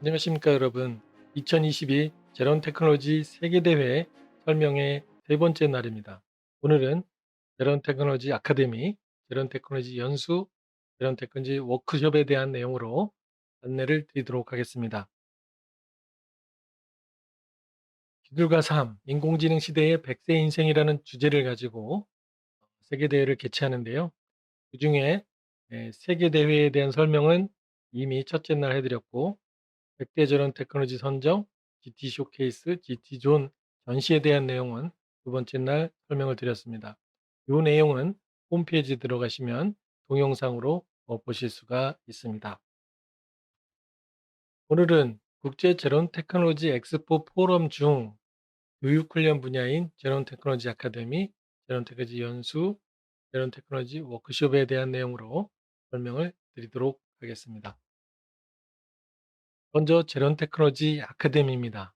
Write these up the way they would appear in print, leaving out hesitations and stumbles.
안녕하십니까 여러분. 2022 제론 테크놀로지 세계대회 설명회 세 번째 날입니다. 오늘은 제론 테크놀로지 아카데미, 제론 테크놀로지 연수, 제론 테크놀로지 워크숍에 대한 내용으로 안내를 드리도록 하겠습니다. 기술과 삶, 인공지능 시대의 100세 인생이라는 주제를 가지고 세계대회를 개최하는데요. 그중에 세계대회에 대한 설명은 이미 첫째 날 해드렸고, 100대 제론 테크놀로지 선정, GT 쇼케이스, GT 존 전시에 대한 내용은 두 번째 날 설명을 드렸습니다. 이 내용은 홈페이지에 들어가시면 동영상으로 보실 수가 있습니다. 오늘은 국제 제론 테크놀로지 엑스포 포럼 중 교육훈련 분야인 제론 테크놀로지 아카데미, 제론 테크놀로지 연수, 제론 테크놀로지 워크숍에 대한 내용으로 설명을 드리도록 하겠습니다. 먼저 제론 테크놀로지 아카데미입니다.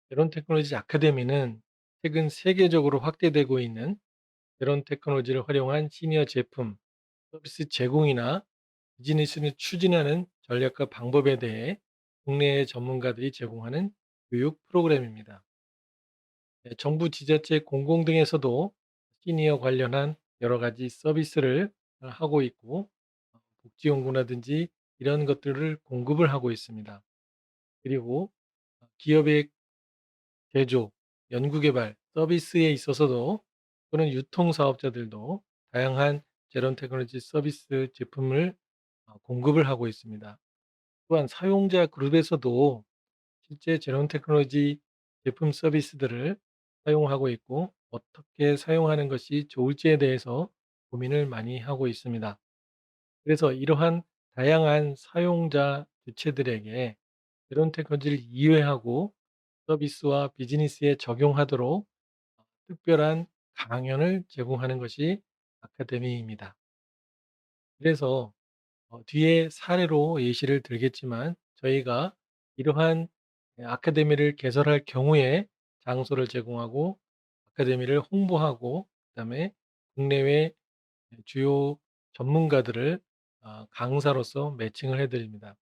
제론 테크놀로지 아카데미는 최근 세계적으로 확대되고 있는 제론 테크놀로지를 활용한 시니어 제품, 서비스 제공이나 비즈니스를 추진하는 전략과 방법에 대해 국내의 전문가들이 제공하는 교육 프로그램입니다. 정부, 지자체, 공공 등에서도 시니어 관련한 여러 가지 서비스를 하고 있고, 복지연구라든지 이런 것들을 공급을 하고 있습니다. 그리고 기업의 제조, 연구개발, 서비스에 있어서도 또는 유통사업자들도 다양한 제론 테크놀로지 서비스 제품을 공급을 하고 있습니다. 또한 사용자 그룹에서도 실제 제론 테크놀로지 제품 서비스들을 사용하고 있고, 어떻게 사용하는 것이 좋을지에 대해서 고민을 많이 하고 있습니다. 그래서 이러한 다양한 사용자 주체들에게 제론 테크놀로지를 이해하고 서비스와 비즈니스에 적용하도록 특별한 강연을 제공하는 것이 아카데미입니다. 그래서 뒤에 사례로 예시를 들겠지만, 저희가 이러한 아카데미를 개설할 경우에 장소를 제공하고 아카데미를 홍보하고, 그다음에 국내외 주요 전문가들을 강사로서 매칭을 해 드립니다.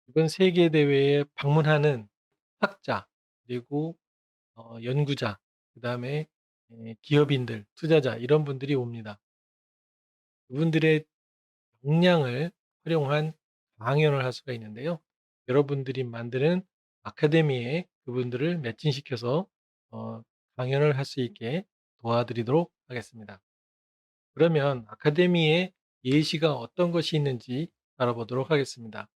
이번 세계 대회에 방문하는 학자, 그리고 연구자, 그다음에 기업인들, 투자자 이런 분들이 옵니다. 그분들의 역량을 활용한 강연을 할 수가 있는데요. 여러분들이 만드는 아카데미에 그분들을 매칭시켜서 어 강연을 할 수 있게 도와드리도록 하겠습니다. 그러면 아카데미에 예시가 어떤 것이 있는지 알아보도록 하겠습니다.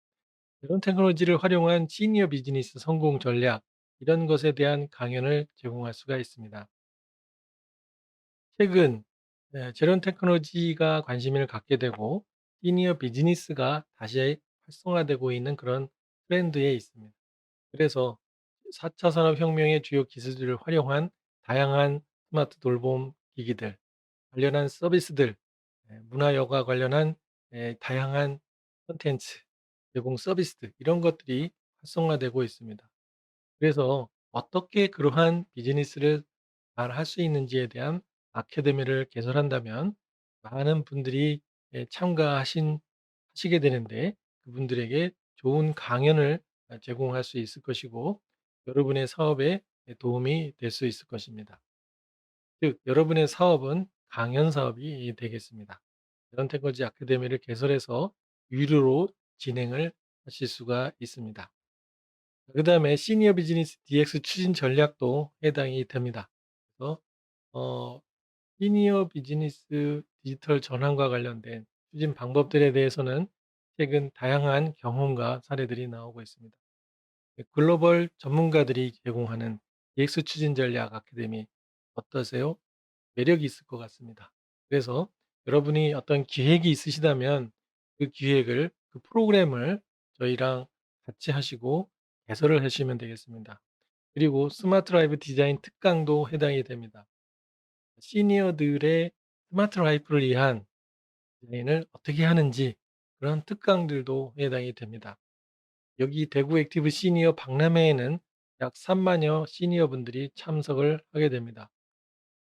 이런 테크놀로지를 활용한 시니어 비즈니스 성공 전략, 이런 것에 대한 강연을 제공할 수가 있습니다. 최근 제론 테크놀로지가 관심을 갖게 되고 시니어 비즈니스가 다시 활성화되고 있는 그런 트렌드에 있습니다. 그래서 4차 산업혁명의 주요 기술들을 활용한 다양한 스마트 돌봄 기기들, 관련한 서비스들, 문화 여가 관련한 다양한 콘텐츠 제공 서비스들, 이런 것들이 활성화되고 있습니다. 그래서 어떻게 그러한 비즈니스를 잘 할 수 있는지에 대한 아카데미를 개설한다면 많은 분들이 하시게 되는데, 그분들에게 좋은 강연을 제공할 수 있을 것이고, 여러분의 사업에 도움이 될 수 있을 것입니다. 즉 여러분의 사업은 강연 사업이 되겠습니다. 이런 테크놀로지 아카데미를 개설해서 유료로 진행을 하실 수가 있습니다. 그다음에 시니어 비즈니스 DX 추진 전략도 해당이 됩니다. 그래서 어 시니어 비즈니스 디지털 전환과 관련된 추진 방법들에 대해서는 최근 다양한 경험과 사례들이 나오고 있습니다. 글로벌 전문가들이 제공하는 DX 추진 전략 아카데미 어떠세요? 매력이 있을 것 같습니다. 그래서 여러분이 어떤 기획이 있으시다면 그 기획을, 그 프로그램을 저희랑 같이 하시고 개설을 하시면 되겠습니다. 그리고 스마트 라이프 디자인 특강도 해당이 됩니다. 시니어들의 스마트 라이프를 위한 디자인을 어떻게 하는지, 그런 특강들도 해당이 됩니다. 여기 대구 액티브 시니어 박람회에는 약 3만여 시니어분들이 참석을 하게 됩니다.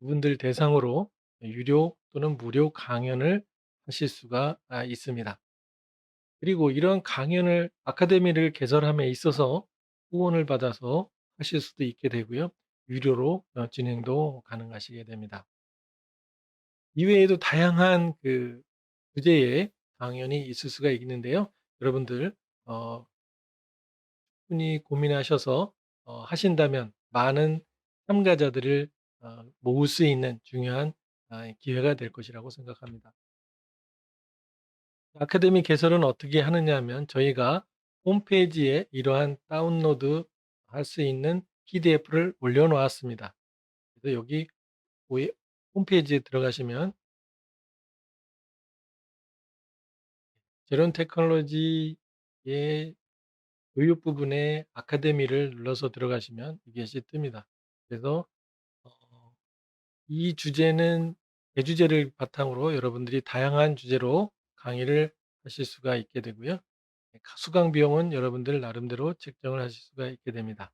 그분들 대상으로 유료 또는 무료 강연을 하실 수가 있습니다. 그리고 이런 강연을 아카데미를 개설함에 있어서 후원을 받아서 하실 수도 있게 되고요. 유료로 진행도 가능하시게 됩니다. 이외에도 다양한 주제의 강연이 있을 수가 있는데요. 여러분들 어 충분히 고민하셔서 하신다면 많은 참가자들을 모을 수 있는 중요한 기회가 될 것이라고 생각합니다. 아카데미 개설은 어떻게 하느냐 하면 저희가 홈페이지에 이러한 다운로드 할 수 있는 PDF를 올려 놓았습니다. 그래서 여기 위 홈페이지에 들어가시면 제론 테크놀로지의 교육 부분에 아카데미를 눌러서 들어가시면 이것이 뜹니다. 그래서 어 이 주제는 대주제를 바탕으로 여러분들이 다양한 주제로 강의를 하실 수가 있게 되고요. 수강 비용은 여러분들 나름대로 책정을 하실 수가 있게 됩니다.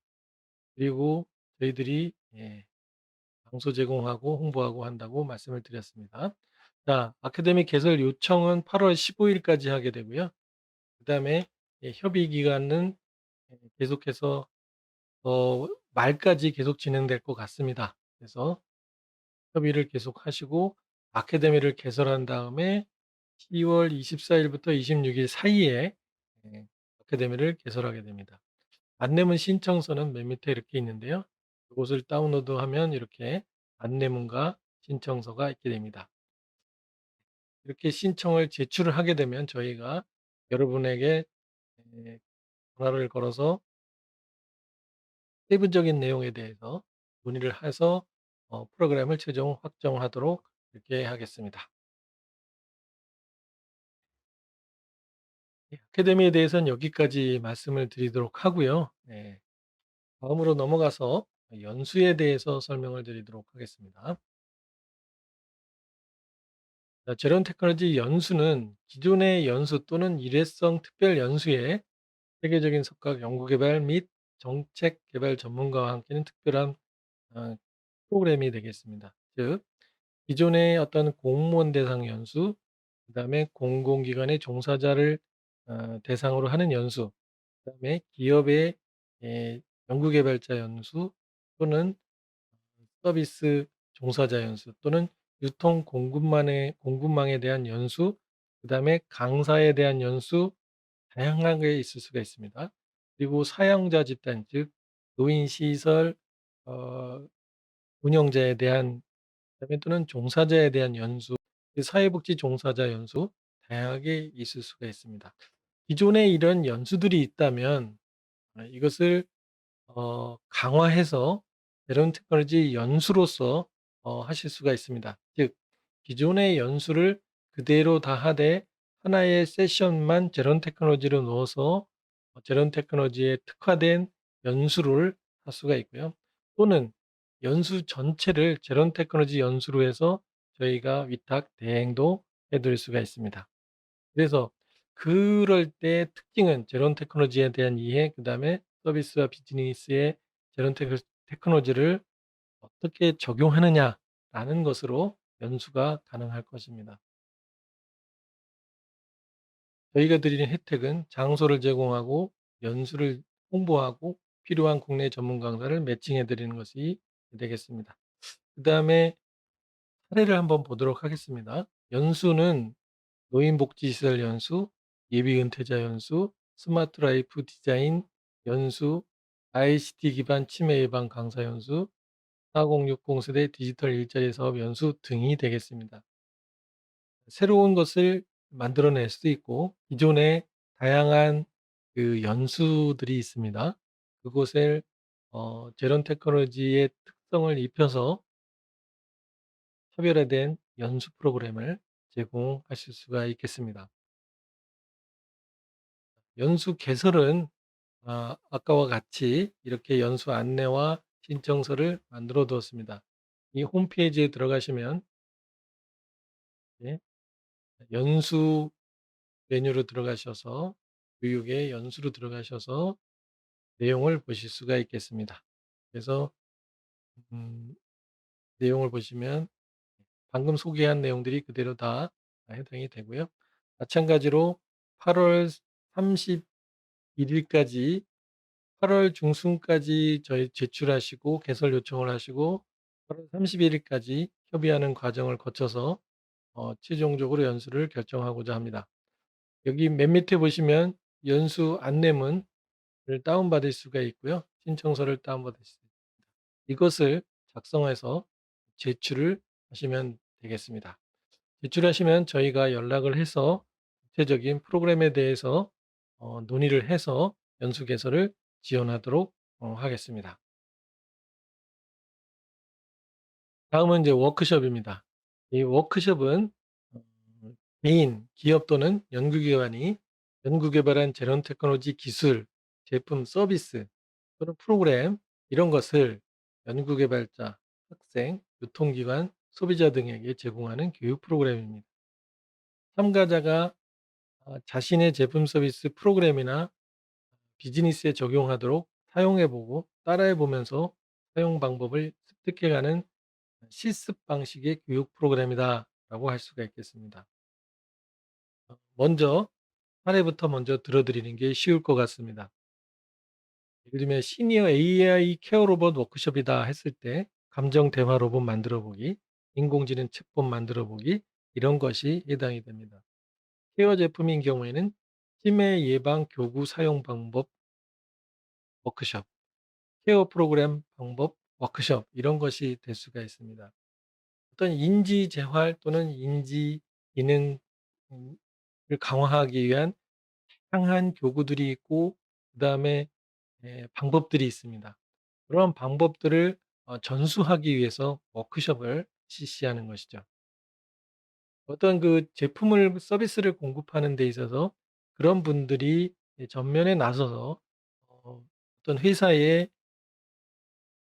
그리고 저희들이 장소 제공하고 홍보하고 한다고 말씀을 드렸습니다. 자, 아카데미 개설 요청은 8월 15 일까지 하게 되고요. 그다음에 협의 기간은 계속해서 말까지 계속 진행될 것 같습니다. 그래서 협의를 계속하시고 아카데미를 개설한 다음에 10월 24 일부터 26일 사이에 아카데미를 개설하게 됩니다. 안내문 신청서는 맨 밑에 이렇게 있는데요. 이것을 다운로드하면 이렇게 안내문과 신청서가 있게 됩니다. 이렇게 신청을 제출을 하게 되면 저희가 여러분에게 에 전화를 걸어서 세부적인 내용에 대해서 문의를 해서 프로그램을 최종 확정하도록 이렇게 하겠습니다. 아카데미에 대해서는 여기까지 말씀을 드리도록 하고요. 네. 다음으로 넘어가서 연수에 대해서 설명을 드리도록 하겠습니다. 자, 제론 테크놀로지 연수는 기존의 연수 또는 일회성 특별 연수에 세계적인 석학 연구 개발 및 정책 개발 전문가와 함께하는 특별한 어, 프로그램이 되겠습니다. 즉, 기존의 어떤 공무원 대상 연수, 그다음에 공공기관의 종사자를 대상으로 하는 연수, 그다음에 기업의 연구개발자 연수 또는 서비스 종사자 연수 또는 유통 공급망에 대한 연수, 그다음에 강사에 대한 연수 다양하게 있을 수가 있습니다. 그리고 사용자 집단 즉 노인 시설 어 운영자에 대한 그다음에 또는 종사자에 대한 연수, 사회복지 종사자 연수 다양하게 있을 수가 있습니다. 기존에 이런 연수들이 있다면 이것을 강화해서 제론 테크놀로지 연수로서 하실 수가 있습니다. 즉 기존의 연수를 그대로 다 하되 하나의 세션만 제론 테크놀로지로 넣어서 제론 테크놀로지에 특화된 연수를 할 수가 있고요. 또는 연수 전체를 제론 테크놀로지 연수로 해서 저희가 위탁 대행도 해 드릴 수가 있습니다. 그래서 그럴 때 특징은 제론 테크놀로지에 대한 이해, 그다음에 서비스와 비즈니스의 제론 테크놀로지를 어떻게 적용하느냐라는 것으로 연수가 가능할 것입니다. 저희가 드리는 혜택은 장소를 제공하고 연수를 홍보하고 필요한 국내 전문 강사를 매칭해 드리는 것이 되겠습니다. 그다음에 사례를 한번 보도록 하겠습니다. 연수는 노인복지시설 연수, 예비은퇴자 연수, 스마트 라이프 디자인 연수, ICT 기반 치매 예방 강사 연수, 4060 세대 디지털 일자리 사업 연수 등이 되겠습니다. 새로운 것을 만들어낼 수도 있고 기존에 다양한 연수들이 있습니다. 그곳을 제론 테크놀로지의 특성을 입혀서 차별화된 연수 프로그램을 제공하실 수가 있겠습니다. 연수 개설은 아까와 같이 이렇게 연수 안내와 신청서를 만들어 두었습니다. 이 홈페이지에 들어가시면 예, 연수 메뉴로 들어가셔서 교육의 연수로 들어가셔서 내용을 보실 수가 있겠습니다. 그래서 음, 내용을 보시면 방금 소개한 내용들이 그대로 다 해당이 되고요. 마찬가지로 8월 31 일까지 8월 중순까지 저희 제출하시고 개설 요청을 하시고 8월 31 일까지 협의하는 과정을 거쳐서 최종적으로 연수를 결정하고자 합니다. 여기 맨 밑에 보시면 연수 안내문을 다운받을 수가 있고요. 신청서를 다운받을 수 있습니다. 이것을 작성해서 제출을 하시면 되겠습니다. 제출하시면 저희가 연락을 해서 구체적인 프로그램에 대해서 논의를 해서 연수 개설을 지원하도록 하겠습니다. 다음은 이제 워크숍입니다. 이 워크숍은 어 개인, 기업 또는 연구기관이 연구 개발한 제론 테크놀로지 기술, 제품, 서비스 또는 프로그램 이런 것을 연구 개발자, 학생, 유통기관, 소비자 등에게 제공하는 교육 프로그램입니다. 참가자가 자신의 제품 서비스 프로그램이나 비즈니스에 적용하도록 사용해 보고 따라해 보면서 사용 방법을 습득해 가는 실습 방식의 교육 프로그램이다라고 할 수가 있겠습니다. 먼저 사례부터 먼저 들어 드리는 게 쉬울 것 같습니다. 예를 들면 시니어 AI 케어 로봇 워크숍이다 했을 때 감정 대화 로봇 만들어 보기, 인공지능 챗봇 만들어 보기 이런 것이 해당이 됩니다. 케어 제품인 경우에는 치매 예방 교구 사용 방법 워크숍, 케어 프로그램 방법 워크숍 이런 것이 될 수가 있습니다. 어떤 인지 재활 또는 인지 기능 을 강화하기 위한 향한 교구들이 있고 그다음에 방법들이 있습니다. 그런 방법들을 전수하기 위해서 워크숍을 실시하는 것이죠. 어떤 그 제품을 서비스를 공급하는 데 있어서 그런 분들이 전면에 나서서 어떤 회사의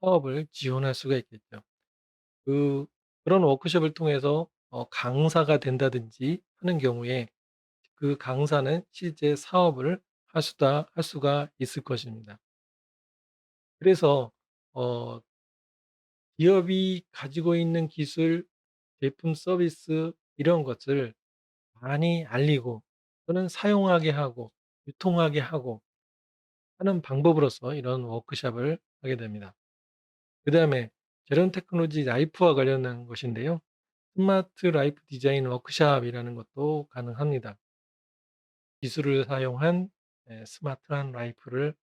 사업을 지원할 수가 있겠죠. 그 그런 워크숍을 통해서 강사가 된다든지 하는 경우에 그 강사는 실제 사업을 할 수가 있을 것입니다. 그래서 어 기업이 가지고 있는 기술, 제품, 서비스 이런 것을 많이 알리고 또는 사용하게 하고 유통하게 하고 하는 방법으로서 이런 워크숍을 하게 됩니다. 그다음에 제론 테크놀로지 라이프와 관련한 것인데요. 스마트 라이프 디자인 워크숍이라는 것도 가능합니다. 기술을 사용한 스마트한 라이프를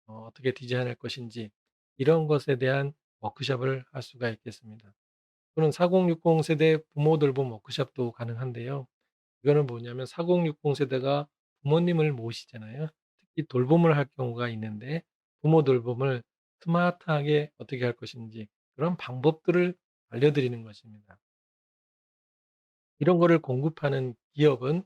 어떻게 디자인할 것인지 이런 것에 대한 워크숍을 할 수가 있겠습니다. 또는 4060 세대 부모 돌봄 워크숍도 가능한데요. 이거는 뭐냐면 4060 세대가 부모님을 모시잖아요. 특히 돌봄을 할 경우가 있는데 부모 돌봄을 스마트하게 어떻게 할 것인지 그런 방법들을 알려드리는 것입니다. 이런 거를 공급하는 기업은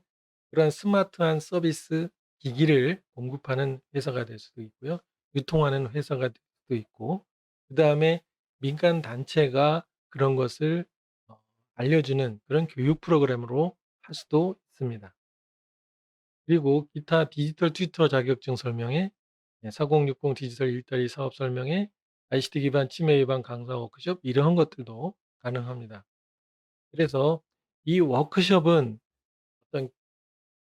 그러한 스마트한 서비스 기기를 공급하는 회사가 될 수도 있고요. 유통하는 회사가 될 수도 있고 그다음에 민간 단체가 그런 것을 어 알려주는 그런 교육 프로그램으로 할 수도 있습니다. 그리고 기타 디지털 튜터 자격증 설명회, 4060 디지털 일자리 사업 설명회, ICT 기반 치매 예방 강사 워크숍 이러한 것들도 가능합니다. 그래서 이 워크숍은 어떤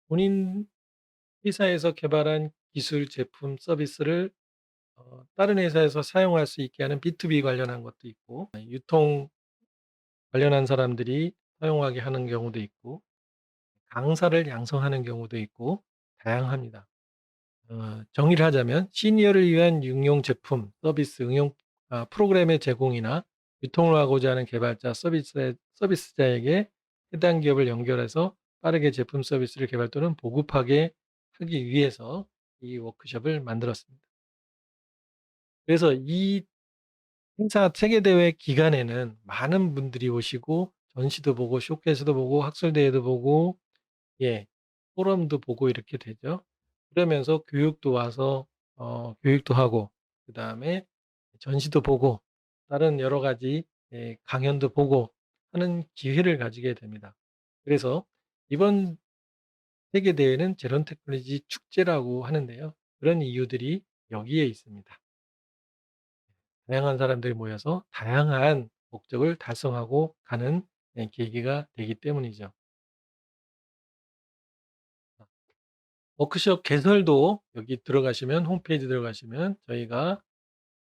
본인 회사에서 개발한 기술, 제품, 서비스를 다른 회사에서 사용할 수 있게 하는 B2B 관련한 것도 있고 유통 관련한 사람들이 사용하게 하는 경우도 있고 강사를 양성하는 경우도 있고 다양합니다. 정의를 하자면 시니어를 위한 응용 제품, 서비스, 응용 프로그램의 제공이나 유통을 하고자 하는 개발자, 서비스자에게 해당 기업을 연결해서 빠르게 제품 서비스를 개발 또는 보급하게 하기 위해서 이 워크숍을 만들었습니다. 그래서 이 행사 세계대회 기간에는 많은 분들이 오시고 전시도 보고 쇼케이스도 보고 학술대회도 보고 예 포럼도 보고 이렇게 되죠. 그러면서 교육도 와서 교육도 하고 그다음에 전시도 보고 다른 여러 가지 강연도 보고 하는 기회를 가지게 됩니다. 그래서 이번 세계 대회는 제론 테크놀로지 축제라고 하는데요. 그런 이유들이 여기에 있습니다. 다양한 사람들이 모여서 다양한 목적을 달성하고 가는 계기가 되기 때문이죠. 워크숍 개설도 여기 들어가시면 홈페이지 들어가시면 저희가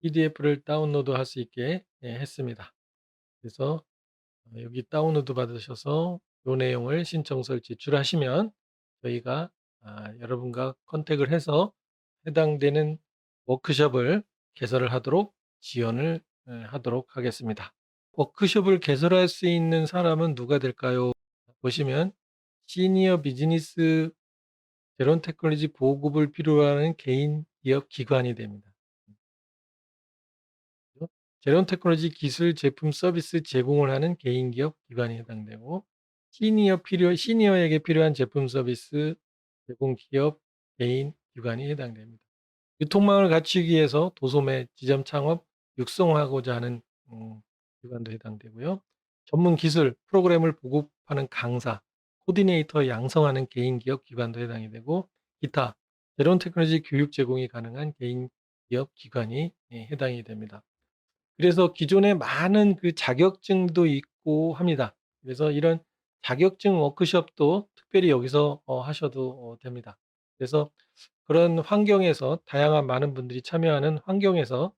PDF를 다운로드할 수 있게 했습니다. 그래서 여기 다운로드 받으셔서 요 내용을 신청서를 제출하시면 저희가 여러분과 컨택을 해서 해당되는 워크숍을 개설을 하도록 지원을 하도록 하겠습니다. 워크숍을 개설할 수 있는 사람은 누가 될까요? 보시면 시니어 비즈니스 제론 테크놀로지 보급을 필요로 하는 개인, 기업, 기관이 됩니다. 제론 테크놀로지 기술, 제품, 서비스 제공을 하는 개인, 기업, 기관이 해당되고 시니어에게 필요한 제품, 서비스 제공 기업, 개인, 기관이 해당됩니다. 유통망을 갖추기 위해서 도소매, 지점 창업, 육성하고자 하는 기관도 해당되고요. 전문 기술, 프로그램을 보급하는 강사, 코디네이터 양성하는 개인, 기업, 기관도 해당이 되고 기타, 제론 테크놀로지 교육 제공이 가능한 개인, 기업, 기관이 해당이 됩니다. 그래서 기존에 많은 그 자격증도 있고 합니다. 그래서 이런 자격증 워크숍도 특별히 여기서 하셔도 됩니다. 그래서 그런 환경에서 다양한 많은 분들이 참여하는 환경에서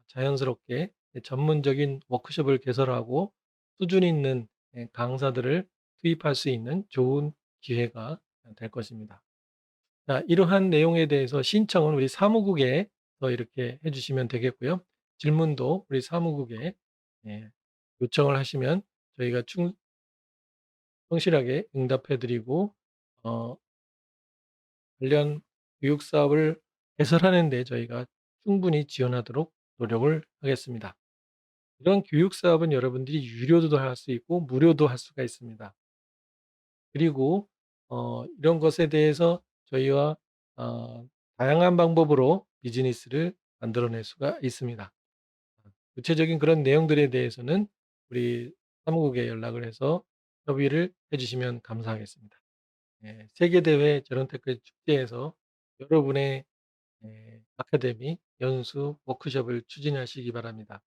자연스럽게 전문적인 워크숍을 개설하고 수준 있는 강사들을 투입할 수 있는 좋은 기회가 될 것입니다. 자, 이러한 내용에 대해서 신청은 우리 사무국에 이렇게 해 주시면 되겠고요. 질문도 우리 사무국에 예 요청을 하시면 저희가 성실하게 응답해 드리고 어 관련 교육 사업을 개설하는 데 저희가 충분히 지원하도록 노력을 하겠습니다. 이런 교육 사업은 여러분들이 유료도 할 수 있고 무료도 할 수가 있습니다. 그리고 이런 것에 대해서 저희와 어 다양한 방법으로 비즈니스를 만들어낼 수가 있습니다. 구체적인 그런 내용들에 대해서는 우리 사무국에 연락을 해서 협의를 해 주시면 감사하겠습니다. 예. 세계대회 제론테크 축제에서 여러분의 아카데미, 연수, 워크숍을 추진하시기 바랍니다.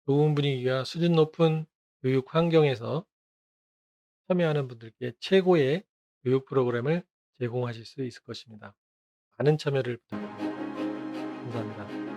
좋은 분위기와 수준 높은 교육 환경에서 참여하는 분들께 최고의 교육 프로그램을 제공하실 수 있을 것입니다. 많은 참여를 부탁드립니다. 감사합니다.